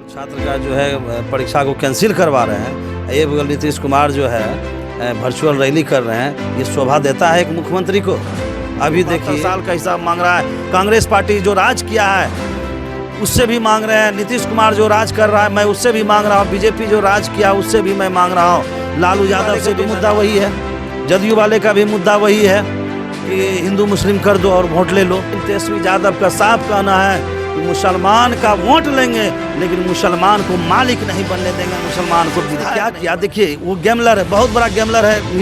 छात्र का जो है परीक्षा को कैंसिल करवा रहे हैं, ये बगल नीतीश कुमार जो है वर्चुअल रैली कर रहे हैं, ये शोभा देता है एक मुख्यमंत्री को। अभी देखिए साल का हिसाब मांग रहा है, कांग्रेस पार्टी जो राज किया है उससे भी मांग रहे हैं, नीतीश कुमार जो राज कर रहा है मैं उससे भी मांग रहा हूँ, बीजेपी जो राज किया उससे भी मैं मांग रहा हूँ, लालू यादव से भी मुद्दा वही है, जदयू वाले का भी मुद्दा वही है कि हिंदू मुस्लिम कर दो और वोट ले लो। तेजस्वी यादव का साफ कहना है कि मुसलमान का वोट लेंगे लेकिन मुसलमान को मालिक नहीं बनने देंगे, मुसलमान को क्या किया। देखिए वो गैमलर है, बहुत बड़ा गैमलर है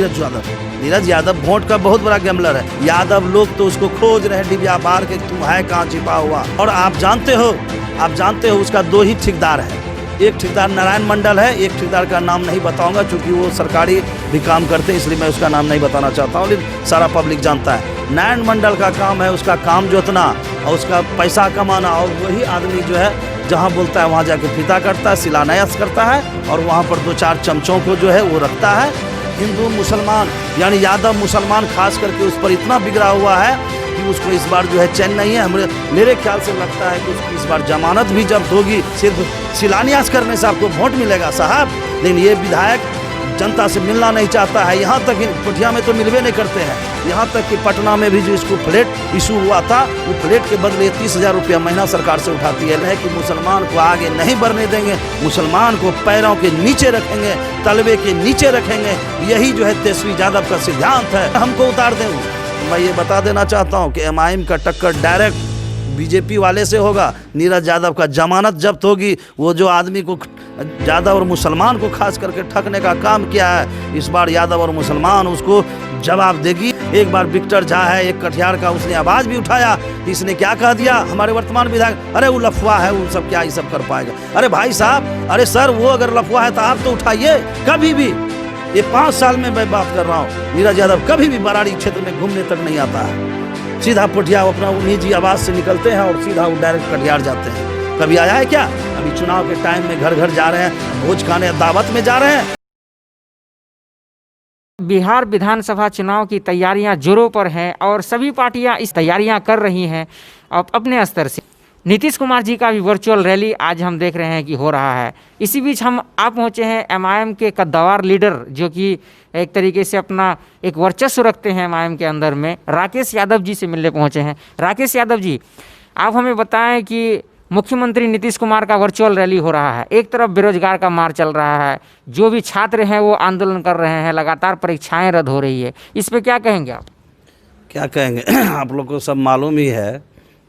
नीरज यादव वोट का बहुत बड़ा गैमलर है। यादव लोग तो उसको खोज रहे हैं डिबिया बार के, तुम है कहाँ छिपा हुआ। और आप जानते हो उसका दो ही ठेकेदार है, एक ठेकेदार नारायण मंडल है, एक ठेकेदार का नाम नहीं बताऊंगा क्योंकि वो सरकारी भी काम करते हैं इसलिए मैं उसका नाम नहीं बताना चाहता हूँ, लेकिन सारा पब्लिक जानता है। नारायण मंडल का काम है उसका काम जोतना और उसका पैसा कमाना, और वही आदमी जो है जहाँ बोलता है वहाँ जाके फीता करता है, शिलान्यास करता है और वहाँ पर दो चार चमचों को जो है वो रखता है। हिंदू मुसलमान यानी यादव मुसलमान खास करके उस पर इतना बिगड़ा हुआ है कि उसको इस बार जो है चैन नहीं है। मेरे ख्याल से लगता है कि उसकी इस बार जमानत भी जब्त होगी, सिर्फ शिलान्यास करने से आपको वोट मिलेगा साहब। लेकिन ये विधायक जनता से मिलना नहीं चाहता है, यहाँ तक पुठिया में तो मिलवे नहीं करते हैं, यहाँ तक कि पटना में भी जो इसको फ्लैट इशू हुआ था वो फ्लैट के बदले 30,000 रुपया महीना सरकार से उठाती है कि मुसलमान को आगे नहीं बढ़ने देंगे, मुसलमान को पैरों के नीचे रखेंगे, तलवे के नीचे रखेंगे। यही जो है तेजस्वी यादव का सिद्धांत है, हमको उतार दें। मैं ये बता देना चाहता हूँ कि एमआईएम का टक्कर डायरेक्ट बीजेपी वाले से होगा, नीरज यादव का जमानत जब्त होगी। वो जो आदमी को यादव और मुसलमान को खास करके ठगने का काम किया है, इस बार यादव और मुसलमान उसको जवाब देगी। एक बार विक्टर झा है एक कटिहार का, उसने आवाज़ भी उठाया, इसने क्या कह दिया हमारे वर्तमान विधायक, अरे वो लफवा है, वो सब क्या ये सब कर पाएगा। अरे भाई साहब, अरे सर वो अगर लफवा है तो आप तो उठाइए कभी भी। ये 5 साल में मैं बात कर रहा हूँ, नीरज यादव कभी भी बराड़ी क्षेत्र में घूमने तक नहीं आता है, सीधा पुठिया अपना निजी आवास से निकलते हैं और सीधा वो डायरेक्ट कटिहार जाते हैं। कभी आया है क्या? अभी चुनाव के टाइम में घर घर जा रहे हैं, भोज खाने दावत में जा रहे हैं। बिहार विधानसभा चुनाव की तैयारियां जोरों पर हैं और सभी पार्टियां इस तैयारियां कर रही हैं अपने स्तर से। नीतीश कुमार जी का भी वर्चुअल रैली आज हम देख रहे हैं कि हो रहा है। इसी बीच हम आप पहुंचे हैं एमआईएम के कद्दावर लीडर जो कि एक तरीके से अपना एक वर्चस्व रखते हैं एमआईएम के अंदर में, राकेश यादव जी से मिलने पहुंचे हैं। राकेश यादव जी, आप हमें बताएं कि मुख्यमंत्री नीतीश कुमार का वर्चुअल रैली हो रहा है, एक तरफ बेरोजगार का मार चल रहा है, जो भी छात्र हैं वो आंदोलन कर रहे हैं, लगातार परीक्षाएँ रद्द हो रही है, इस पर क्या कहेंगे आप? क्या कहेंगे आप लोग को सब मालूम ही है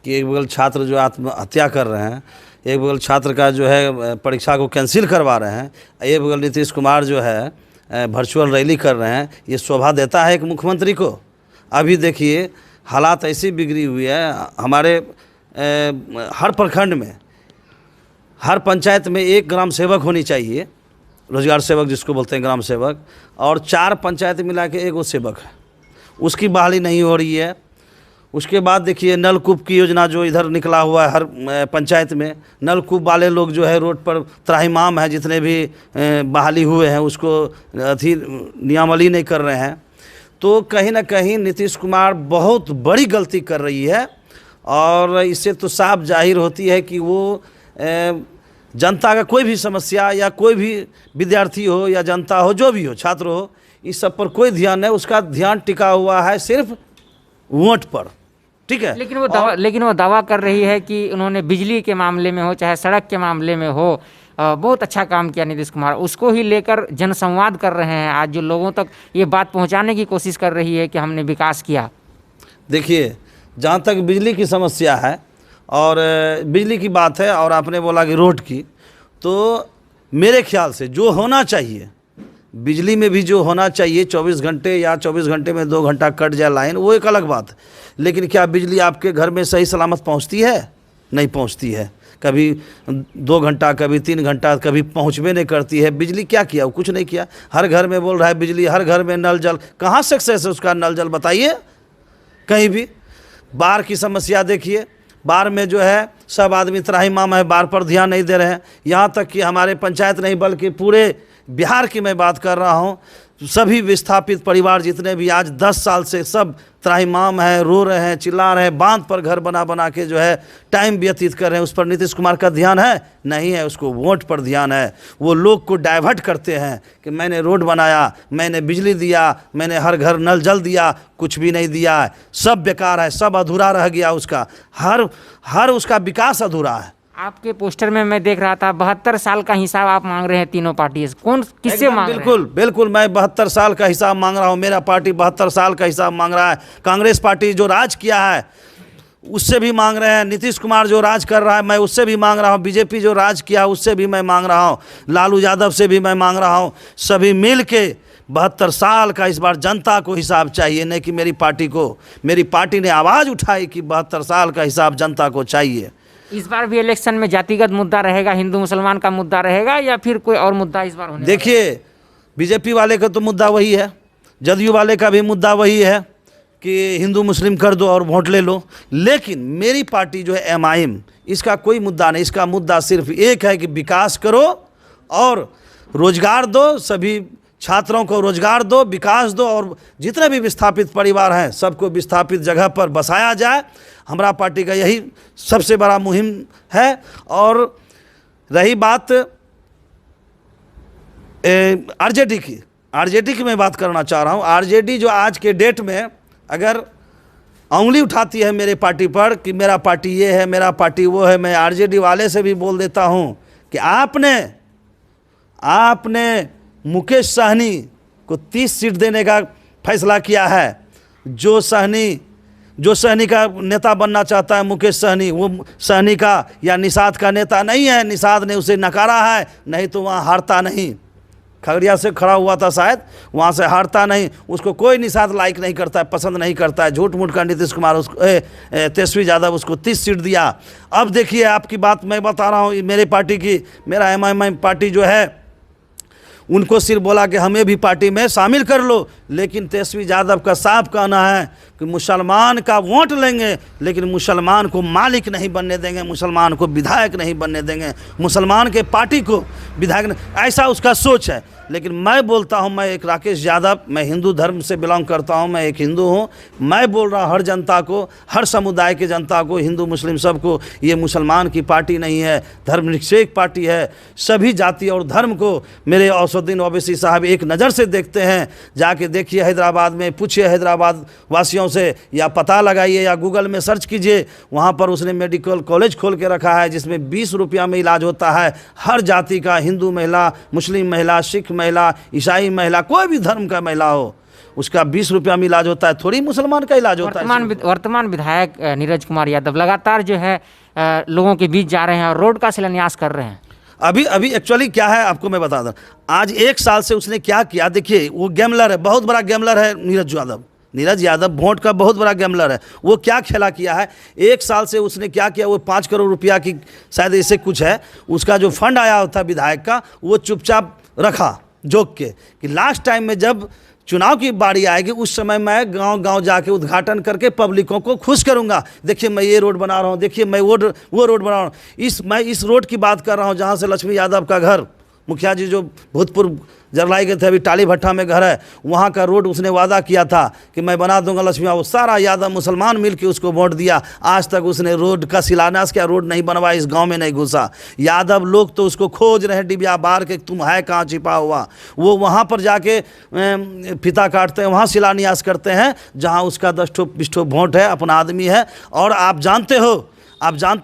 कि एक बगल छात्र जो आत्महत्या कर रहे हैं, एक बगल छात्र का जो है परीक्षा को कैंसिल करवा रहे हैं, एक बगल नीतीश कुमार जो है वर्चुअल रैली कर रहे हैं, ये शोभा देता है एक मुख्यमंत्री को। अभी देखिए हालात ऐसी बिगड़ी हुई है, हमारे हर प्रखंड में हर पंचायत में एक ग्राम सेवक होनी चाहिए, रोजगार सेवक जिसको बोलते हैं ग्राम सेवक, और 4 पंचायत मिला के 1 सेवक है, उसकी बहाली नहीं हो रही है। उसके बाद देखिए नलकूप की योजना जो इधर निकला हुआ है, हर पंचायत में नलकूप वाले लोग जो है रोड पर त्राहिमाम है, जितने भी बहाली हुए हैं उसको नियमावली नहीं कर रहे हैं। तो कहीं ना कहीं नीतीश कुमार बहुत बड़ी गलती कर रही है और इससे तो साफ जाहिर होती है कि वो जनता का कोई भी समस्या या कोई भी विद्यार्थी हो या जनता हो, जो भी हो, छात्र हो, इस सब पर कोई ध्यान नहीं, उसका ध्यान टिका हुआ है सिर्फ वोट पर। ठीक है, लेकिन वो दावा कर रही है कि उन्होंने बिजली के मामले में हो चाहे सड़क के मामले में हो बहुत अच्छा काम किया नीतीश कुमार, उसको ही लेकर जनसंवाद कर रहे हैं। आज जो लोगों तक ये बात पहुंचाने की कोशिश कर रही है कि हमने विकास किया। देखिए जहाँ तक बिजली की समस्या है और बिजली की बात है और आपने बोला कि रोड की, तो मेरे ख्याल से जो होना चाहिए बिजली में भी जो होना चाहिए 24 घंटे या 24 घंटे में 2 घंटा कट जाए लाइन, वो एक अलग बात है। लेकिन क्या बिजली आपके घर में सही सलामत पहुंचती है? नहीं पहुंचती है, कभी 2 घंटा कभी 3 घंटा कभी पहुंचवे नहीं करती है। बिजली क्या किया? वो कुछ नहीं किया। हर घर में बोल रहा है बिजली, हर घर में नल जल, कहाँ सक्सेस है उसका नल जल बताइए कहीं भी। बाढ़ की समस्या देखिए, बाढ़ में जो है सब आदमी त्राहिमाम है, बाढ़ पर ध्यान नहीं दे रहे हैं। यहाँ तक कि हमारे पंचायत नहीं बल्कि पूरे बिहार की मैं बात कर रहा हूँ, सभी विस्थापित परिवार जितने भी आज 10 साल से सब त्राहिमाम है, रो रहे हैं, चिल्ला रहे हैं, बांध पर घर बना बना के जो है टाइम व्यतीत कर रहे हैं, उस पर नीतीश कुमार का ध्यान है? नहीं है, उसको वोट पर ध्यान है। वो लोग को डाइवर्ट करते हैं कि मैंने रोड बनाया, मैंने बिजली दिया, मैंने हर घर नल जल दिया, कुछ भी नहीं दिया है, सब बेकार है, सब अधूरा रह गया, उसका हर उसका विकास अधूरा है। आपके पोस्टर में मैं देख रहा था 72 साल का हिसाब आप मांग रहे हैं तीनों पार्टी से, कौन किससे मांग रहे हैं? बिल्कुल बिल्कुल, मैं 72 साल का हिसाब मांग रहा हूँ, मेरा पार्टी 72 साल का हिसाब मांग रहा है। कांग्रेस पार्टी जो राज किया है उससे भी मांग रहे हैं, नीतीश कुमार जो राज कर रहा है मैं उससे भी मांग रहा हूँ, बीजेपी जो राज किया उससे भी मैं मांग रहा हूँ, लालू यादव से भी मैं मांग रहा हूँ। सभी मिल के 72 साल का इस बार जनता को हिसाब चाहिए, नहीं कि मेरी पार्टी को। मेरी पार्टी ने आवाज़ उठाई कि 72 साल का हिसाब जनता को चाहिए। इस बार भी इलेक्शन में जातिगत मुद्दा रहेगा, हिंदू मुसलमान का मुद्दा रहेगा या फिर कोई और मुद्दा इस बार होने? देखिए, बीजेपी वाले का तो मुद्दा वही है, जदयू वाले का भी मुद्दा वही है कि हिंदू मुस्लिम कर दो और वोट ले लो। लेकिन मेरी पार्टी जो है एमआईएम, इसका कोई मुद्दा नहीं, इसका मुद्दा सिर्फ एक है कि विकास करो और रोजगार दो, सभी छात्रों को रोजगार दो, विकास दो, और जितने भी विस्थापित परिवार हैं सबको विस्थापित जगह पर बसाया जाए। हमारा पार्टी का यही सबसे बड़ा मुहिम है। और रही बात आरजेडी की मैं बात करना चाह रहा हूँ। आरजेडी जो आज के डेट में अगर उंगली उठाती है मेरे पार्टी पर कि मेरा पार्टी ये है, मेरा पार्टी वो है, मैं आरजेडी वाले से भी बोल देता हूँ कि आपने मुकेश सहनी को 30 सीट देने का फैसला किया है। जो सहनी का नेता बनना चाहता है मुकेश सहनी, वो सहनी का या निषाद का नेता नहीं है, निषाद ने उसे नकारा है, नहीं तो वहाँ हारता नहीं। खगड़िया से खड़ा हुआ था शायद, वहाँ से हारता नहीं, उसको कोई निषाद लाइक नहीं करता है, पसंद नहीं करता है। झूठ मूठ का नीतीश कुमार उसको तेजस्वी यादव उसको 30 सीट दिया। अब देखिए, आपकी बात मैं बता रहा हूँ, मेरे पार्टी की, मेरा एमआईएम पार्टी जो है उनको सिर्फ बोला कि हमें भी पार्टी में शामिल कर लो, लेकिन तेजस्वी यादव का साफ कहना है कि मुसलमान का वोट लेंगे लेकिन मुसलमान को मालिक नहीं बनने देंगे, मुसलमान को विधायक नहीं बनने देंगे, मुसलमान के पार्टी को विधायक नहीं, ऐसा उसका सोच है। लेकिन मैं बोलता हूं, मैं एक राकेश यादव, मैं हिंदू धर्म से बिलोंग करता हूं, मैं एक हिंदू हूं, मैं बोल रहा हूं हर जनता को, हर समुदाय के जनता को, हिंदू मुस्लिम सबको, ये मुसलमान की पार्टी नहीं है, धर्मनिरपेक्ष पार्टी है। सभी जाति और धर्म को मेरे औसुद्दीन ओवैसी साहब एक नज़र से देखते हैं। जाके देखिए हैदराबाद में, पूछिए हैदराबाद वासियों से, या पता लगाइए या गूगल में सर्च कीजिए, वहाँ पर उसने मेडिकल कॉलेज खोल के रखा है जिसमें 20 रुपया में इलाज होता है हर जाति का, हिंदू महिला, मुस्लिम महिला, सिख महिला, ईसाई महिला, कोई भी धर्म का महिला हो, उसका 20 रुपया में इलाज होता है, थोड़ी मुसलमान का इलाज होता है। वर्तमान विधायक नीरज कुमार यादव लगातार जो है लोगों के बीच जा रहे हैं और रोड का शिलान्यास कर रहे हैं। अभी एक्चुअली क्या है आपको मैं बता दूं, आज 1 साल से उसने क्या किया। देखिए, वो गैमलर है, बहुत बड़ा गैमलर है नीरज यादव वोट का बहुत बड़ा गैमलर है। वो क्या खेला किया है, 1 साल से उसने क्या किया, वो 5 करोड़ रुपया की शायद ऐसे कुछ है, उसका जो फंड आया था विधायक का, वो चुपचाप रखा जोक के कि लास्ट टाइम में जब चुनाव की बारी आएगी उस समय मैं गांव-गांव जाके उद्घाटन करके पब्लिकों को खुश करूंगा। देखिए मैं ये रोड बना रहा हूं, देखिए मैं वो रोड बना रहा हूं। मैं इस रोड की बात कर रहा हूं जहां से लक्ष्मी यादव का घर, मुखिया जी जो भूतपूर्व जरलाई गए थे, अभी टाली भट्टा में घर है, वहाँ का रोड उसने वादा किया था कि मैं बना दूंगा लक्ष्मी। वो सारा यादव मुसलमान मिल के उसको वोट दिया, आज तक उसने रोड का शिलान्यास किया, रोड नहीं बनवाया, इस गांव में नहीं घुसा। यादव लोग तो उसको खोज रहे हैं डिबिया बार के, तुम है कहाँ छिपा हुआ। वो वहाँ पर जाके फीता काटते हैं, वहाँ शिलान्यास करते हैं जहाँ उसका 10-20 ठो वोट है, अपना आदमी है। और आप जानते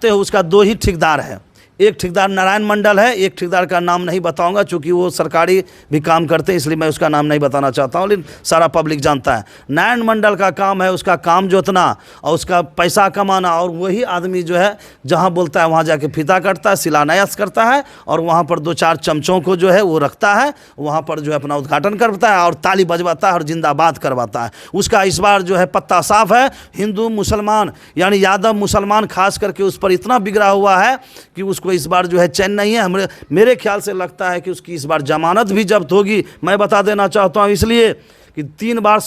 हो उसका 2 ही ठेकेदार है, एक ठेकेदार नारायण मंडल है, एक ठेकेदार का नाम नहीं बताऊंगा क्योंकि वो सरकारी भी काम करते हैं, इसलिए मैं उसका नाम नहीं बताना चाहता हूँ, लेकिन सारा पब्लिक जानता है। नारायण मंडल का काम है उसका काम जोतना और उसका पैसा कमाना, और वही आदमी जो है जहाँ बोलता है वहाँ जाके फीता काटता है, शिलान्यास करता है, और वहाँ पर 2-4 चमचों को जो है वो रखता है, वहाँ पर जो है अपना उद्घाटन करता है और ताली बजवाता है और जिंदाबाद करवाता है। उसका इस बार जो है पत्ता साफ है। हिंदू मुसलमान यानी यादव मुसलमान खास करके उस पर इतना बिगड़ा हुआ है कि उसको इस बार जो है चैन नहीं है। मेरे ख्याल से लगता है कि उसकी इस बार जमानत भी जब्त होगी। मैं बता देना चाहता हूं इसलिए कि 3 बार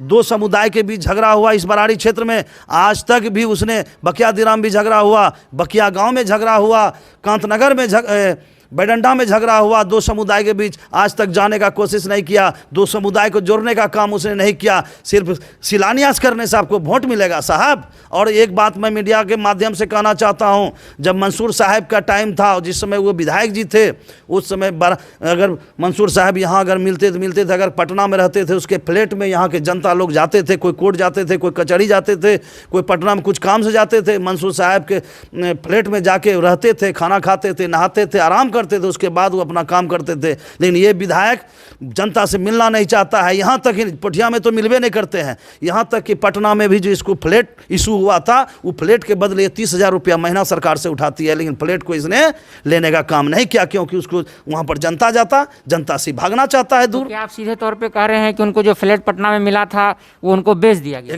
2 समुदाय के बीच झगड़ा हुआ इस बराड़ी क्षेत्र में, आज तक भी उसने बकिया दिराम भी झगड़ा हुआ, बकिया गांव में झगड़ा हुआ, कांतनगर में बैडंडा में झगड़ा हुआ 2 समुदाय के बीच, आज तक जाने का कोशिश नहीं किया, 2 समुदाय को जोड़ने का काम उसने नहीं किया। सिर्फ शिलान्यास करने से आपको वोट मिलेगा साहब। और एक बात मैं मीडिया के माध्यम से कहना चाहता हूं, जब मंसूर साहब का टाइम था, जिस समय वो विधायक जी थे, उस समय अगर मंसूर साहब यहाँ अगर मिलते थे, अगर पटना में रहते थे, उसके फ्लैट में यहाँ के जनता लोग जाते थे, कोई कोर्ट जाते थे, कोई कचहरी जाते थे, कोई पटना में कुछ काम से जाते थे, मंसूर साहब के फ्लैट में जाके रहते थे, खाना खाते थे, नहाते थे, आराम करते थे, उसके बाद वो अपना काम करते थे। लेकिन ये विधायक जनता से मिलना नहीं चाहता है, यहाँ तक ही पोठिया में तो मिलवे नहीं करते हैं, यहाँ तक कि पटना में भी जो इसको फ्लैट इशू हुआ था, वो फ्लैट के बदले 30,000 रुपया महीना सरकार से उठाती है, लेकिन फ्लैट को इसने लेने का काम नहीं किया, क्योंकि उसको वहाँ पर जनता से भागना चाहता है दूर। तो क्या आप सीधे तौर पर कह रहे हैं कि उनको जो फ्लैट पटना में मिला था वो उनको बेच दिया गया?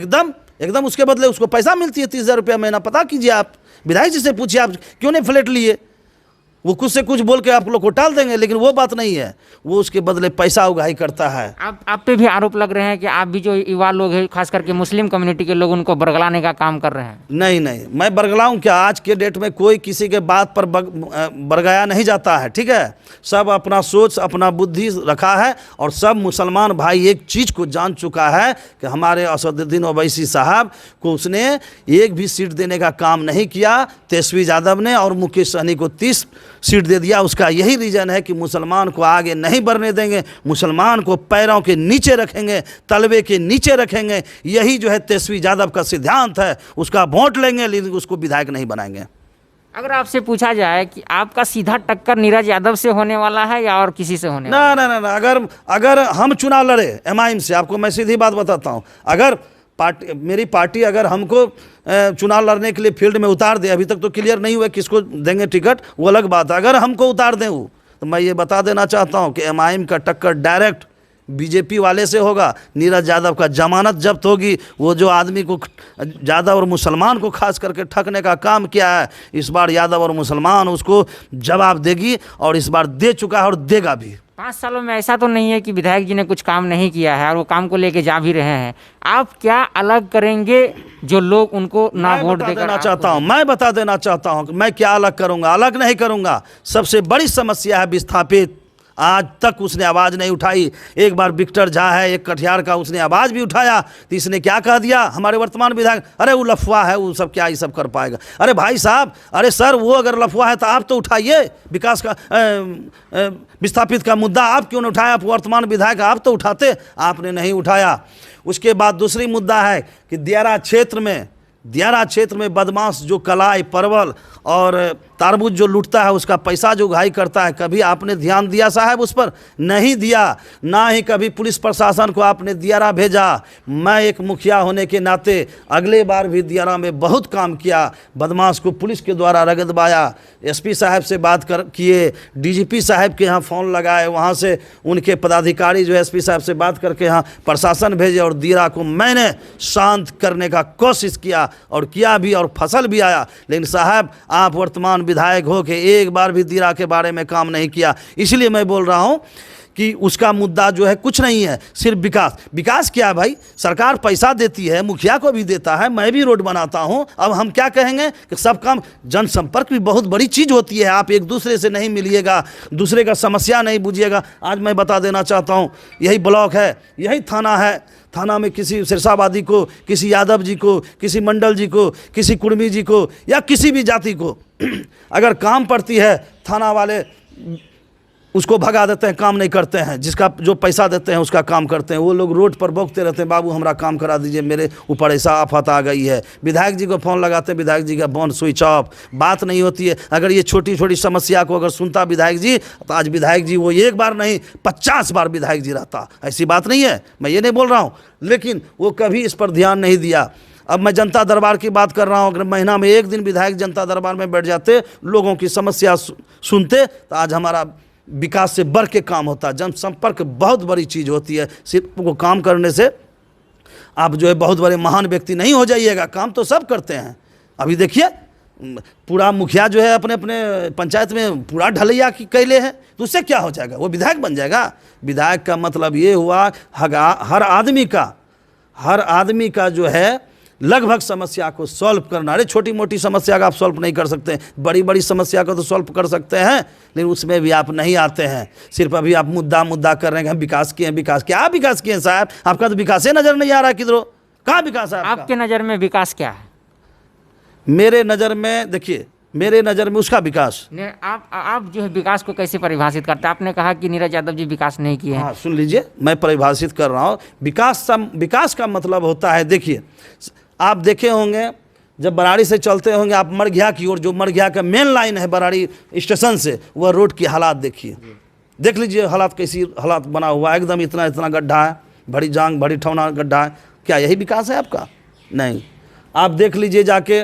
एकदम उसके बदले उसको पैसा मिलती है 30,000 रुपया महीना। पता कीजिए, आप विधायक जी से पूछिए, आप क्यों नहीं फ्लैट लिए? वो कुछ से कुछ बोल के आप लोग को टाल देंगे, लेकिन वो बात नहीं है, वो उसके बदले पैसा उगाही करता है। आप पे भी आरोप लग रहे हैं कि आप भी जो युवा लोग हैं, खास करके मुस्लिम कम्युनिटी के लोग, उनको बरगलाने का काम कर रहे हैं। नहीं, मैं बरगलाऊं क्या? आज के डेट में कोई किसी के बात पर बरगाया नहीं जाता है, ठीक है। सब अपना सोच, अपना बुद्धि रखा है, और सब मुसलमान भाई एक चीज़ को जान चुका है कि हमारे असदुद्दीन ओवैसी साहब को उसने एक भी सीट देने का काम नहीं किया, तेजस्वी यादव ने, और मुकेश सहनी को 30 सीट दे दिया। उसका यही रीज़न है कि मुसलमान को आगे नहीं बढ़ने देंगे, मुसलमान को पैरों के नीचे रखेंगे, तलवे के नीचे रखेंगे। यही जो है तेजस्वी यादव का सिद्धांत है। उसका वोट लेंगे, लेकिन उसको विधायक नहीं बनाएंगे। अगर आपसे पूछा जाए कि आपका सीधा टक्कर नीरज यादव से होने वाला है या और किसी से होने वाला है? ना, अगर हम चुनाव लड़े MIM से, आपको मैं सीधी बात बताता हूँ, अगर मेरी पार्टी अगर हमको चुनाव लड़ने के लिए फील्ड में उतार दे, अभी तक तो क्लियर नहीं हुआ किसको देंगे टिकट, वो अलग बात है। अगर हमको उतार दें वो, तो मैं ये बता देना चाहता हूँ कि MIM का टक्कर डायरेक्ट बीजेपी वाले से होगा। नीरज यादव का जमानत जब्त होगी। वो जो आदमी को यादव और मुसलमान को खास करके ठगने का काम किया है, इस बार यादव और मुसलमान उसको जवाब देगी, और इस बार दे चुका है और देगा भी। 5 सालों में ऐसा तो नहीं है कि विधायक जी ने कुछ काम नहीं किया है, और वो काम को लेके जा भी रहे हैं। आप क्या अलग करेंगे जो लोग उनको ना वोट देकर? मैं बता देना चाहता हूँ कि मैं क्या अलग करूँगा। अलग नहीं करूँगा। सबसे बड़ी समस्या है विस्थापित। आज तक उसने आवाज़ नहीं उठाई। एक बार विक्टर झा है, एक कटिहार का, उसने आवाज़ भी उठाया, तो इसने क्या कह दिया हमारे वर्तमान विधायक, अरे वो लफवा है, वो सब क्या ये सब कर पाएगा। अरे भाई साहब, अरे सर, वो अगर लफवा है तो आप तो उठाइए। विकास का विस्थापित का मुद्दा आप क्यों नहीं उठाया? आप वर्तमान विधायक, आप तो उठाते, आपने नहीं उठाया। उसके बाद दूसरी मुद्दा है कि दियारा क्षेत्र में बदमाश जो कलाई, परवल और तारबूज जो लूटता है, उसका पैसा जो उगाही करता है, कभी आपने ध्यान दिया साहब उस पर? नहीं दिया। ना ही कभी पुलिस प्रशासन को आपने दियारा भेजा। मैं एक मुखिया होने के नाते अगले बार भी दियारा में बहुत काम किया। बदमाश को पुलिस के द्वारा रगदबाया, SP साहब से बात किए, DGP साहब के यहाँ फ़ोन लगाए, वहाँ से उनके पदाधिकारी जो SP साहब से बात करके यहाँ प्रशासन भेजे, और दियारा को मैंने शांत करने का कोशिश किया, और किया भी, और फसल भी आया। लेकिन साहब, आप वर्तमान विधायक हो के एक बार भी दियारा के बारे में काम नहीं किया। इसलिए मैं बोल रहा हूं कि उसका मुद्दा जो है कुछ नहीं है, सिर्फ विकास क्या है भाई? सरकार पैसा देती है, मुखिया को भी देता है, मैं भी रोड बनाता हूं। अब हम क्या कहेंगे कि सब काम, जनसंपर्क भी बहुत बड़ी चीज़ होती है। आप एक दूसरे से नहीं मिलिएगा, दूसरे का समस्या नहीं बुझिएगा। आज मैं बता देना चाहता हूं, यही ब्लॉक है, यही थाना है, थाना में किसी सिरसाबादी को, किसी यादव जी को, किसी मंडल जी को, किसी कुर्मी जी को, या किसी भी जाति को अगर काम पड़ती है, थाना वाले उसको भगा देते हैं, काम नहीं करते हैं। जिसका जो पैसा देते हैं उसका काम करते हैं। वो लोग रोड पर भोंकते रहते हैं, बाबू हमारा काम करा दीजिए, मेरे ऊपर ऐसा आफत आ गई है। विधायक जी को फ़ोन लगाते हैं, विधायक जी का फ़ोन स्विच ऑफ, बात नहीं होती है। अगर ये छोटी छोटी समस्या को अगर सुनता विधायक जी, तो आज विधायक जी वो एक बार नहीं 50 बार विधायक जी रहता। ऐसी बात नहीं है, मैं ये नहीं बोल रहा हूँ, लेकिन वो कभी इस पर ध्यान नहीं दिया। अब मैं जनता दरबार की बात कर रहा हूँ। अगर महीना में एक दिन विधायक जनता दरबार में बैठ जाते, लोगों की समस्या सुनते, तो आज हमारा विकास से बढ़ के काम होता है। जनसंपर्क बहुत बड़ी चीज़ होती है। सिर्फ वो काम करने से आप जो है बहुत बड़े महान व्यक्ति नहीं हो जाइएगा। काम तो सब करते हैं। अभी देखिए पूरा मुखिया जो है अपने अपने पंचायत में पूरा ढलैया की कैले है, तो उससे क्या हो जाएगा? वो विधायक बन जाएगा। विधायक का मतलब ये हुआ हर आदमी का जो है लगभग समस्या को सॉल्व करना। अरे छोटी मोटी समस्या का आप सॉल्व नहीं कर सकते, बड़ी बड़ी समस्या को तो सॉल्व कर सकते हैं, लेकिन उसमें भी आप नहीं आते हैं। सिर्फ अभी आप मुद्दा कर रहे हैं कि हम विकास किए हैं। विकास क्या विकास किए हैं साहब? आपका तो विकास ही नजर नहीं आ रहा किधरों। कहाँ विकास है आपके नज़र में विकास क्या है? मेरे नज़र में देखिए, मेरे नज़र में उसका विकास। आप जो है विकास को कैसे परिभाषित करते हैं? आपने कहा कि नीरज यादव जी विकास नहीं किए हैं। हाँ सुन लीजिए, मैं परिभाषित कर रहा हूँ। विकास का मतलब होता है, देखिए आप देखे होंगे जब बराड़ी से चलते होंगे आप मरघिया की ओर, जो मरघिया का मेन लाइन है बराड़ी स्टेशन से, वह रोड की हालात देखिए, देख लीजिए हालात कैसी हालात बना हुआ है। एकदम इतना इतना गड्ढा है, बड़ी जांग बड़ी ठौना गड्ढा है। क्या यही विकास है आपका? नहीं। आप देख लीजिए जाके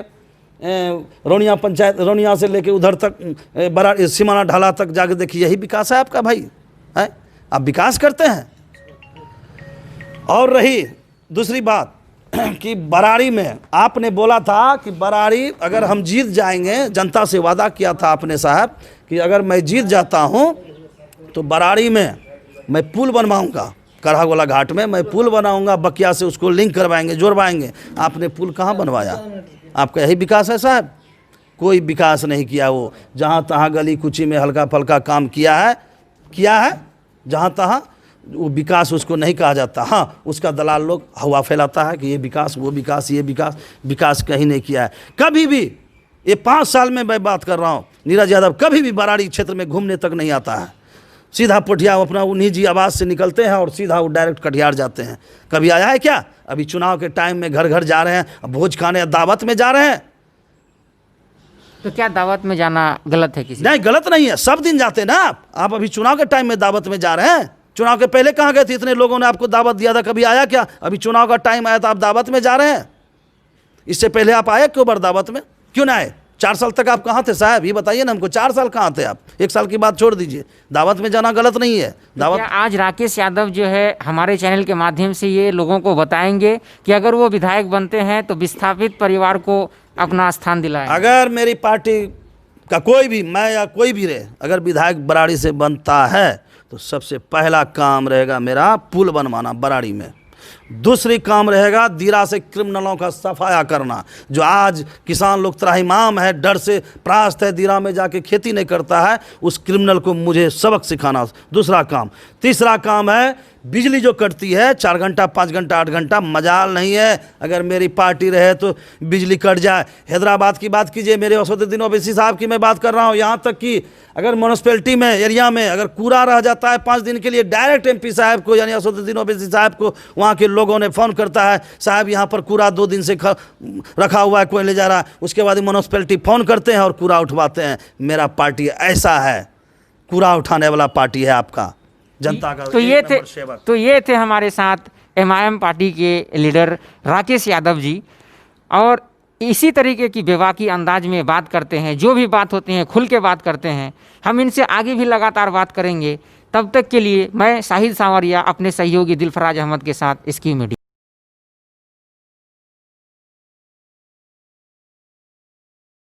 रौनिया पंचायत, रौनिया से लेके उधर तक बराड़ी सीमाना ढाला तक जाके देखिए, यही विकास है आपका भाई? है आप विकास करते हैं? और रही दूसरी बात कि बराड़ी में आपने बोला था कि बराड़ी अगर हम जीत जाएंगे, जनता से वादा किया था आपने साहब कि अगर मैं जीत जाता हूं तो बराड़ी में मैं पुल बनवाऊंगा, करहागोला घाट में मैं पुल बनाऊंगा, बकिया से उसको लिंक करवाएंगे, जोड़वाएंगे। आपने पुल कहाँ बनवाया? आपका यही विकास है साहब? कोई विकास नहीं किया। वो जहाँ तहाँ गली कुची में हल्का फल्का काम किया है जहाँ तहाँ, वो विकास उसको नहीं कहा जाता। हाँ, उसका दलाल लोग हवा फैलाता है कि ये विकास वो विकास ये विकास कहीं नहीं किया है कभी भी। ये 5 साल में मैं बात कर रहा हूँ, नीरज यादव कभी भी बराड़ी क्षेत्र में घूमने तक नहीं आता है। सीधा पोठिया अपना वो निजी आवास से निकलते हैं और सीधा वो डायरेक्ट कटिहार जाते हैं। कभी आया है क्या? अभी चुनाव के टाइम में घर घर जा रहे हैं, भोज खाने दावत में जा रहे हैं। तो क्या दावत में जाना गलत है? किसी नहीं, गलत नहीं है, सब दिन जाते हैं ना आप अभी चुनाव के टाइम में दावत में जा रहे हैं। चुनाव के पहले कहाँ गए थे? इतने लोगों ने आपको दावत दिया था, कभी आया क्या? अभी चुनाव का टाइम आया था आप दावत में जा रहे हैं। इससे पहले आप आए क्यों बार दावत में? क्यों ना आए? 4 साल तक आप कहाँ थे साहब? ये बताइए ना हमको, 4 साल कहाँ थे आप? 1 साल की बात छोड़ दीजिए, दावत में जाना गलत नहीं है। दावत आज राकेश यादव जो है हमारे चैनल के माध्यम से ये लोगों को बताएंगे कि अगर वो विधायक बनते हैं तो विस्थापित परिवार को अपना स्थान दिलाएं। अगर मेरी पार्टी का कोई भी, मैं या कोई भी रहे, अगर विधायक बराड़ी से बनता है तो सबसे पहला काम रहेगा मेरा पुल बनवाना बराड़ी में। दूसरी काम रहेगा दीरा से क्रिमिनलों का सफाया करना। जो आज किसान लोग त्राहिमाम है, डर से त्रास्त है, दीरा में जाके खेती नहीं करता है, उस क्रिमिनल को मुझे सबक सिखाना। दूसरा काम। तीसरा काम है बिजली जो कटती है 4 घंटा 5 घंटा 8 घंटा, मजाल नहीं है अगर मेरी पार्टी रहे तो बिजली कट जाए। हैदराबाद की बात कीजिए, मेरे असदुद्दीन ओवैसी साहब की मैं बात कर रहा हूँ। यहाँ तक कि अगर म्यूनसिपैलिटी में एरिया में अगर कूड़ा रह जाता है 5 दिन के लिए, डायरेक्ट MP साहब को यानी असदुद्दीन ओवैसी साहब को वहाँ के लोगों ने फ़ोन करता है, साहब यहाँ पर कूड़ा 2 दिन से रखा हुआ है, कोई ले जा रहा है। उसके बाद म्यूनसिपैलिटी फ़ोन करते हैं और कूड़ा उठवाते हैं। मेरा पार्टी ऐसा है, कूड़ा उठाने वाला पार्टी है आपका, जनता का। तो ये थे हमारे साथ MIM पार्टी के लीडर राकेश यादव जी, और इसी तरीके की बेबाकी अंदाज में बात करते हैं। जो भी बात होती है खुल के बात करते हैं। हम इनसे आगे भी लगातार बात करेंगे। तब तक के लिए मैं शाहिद सांवरिया अपने सहयोगी दिलफराज अहमद के साथ इसकी मीडिया।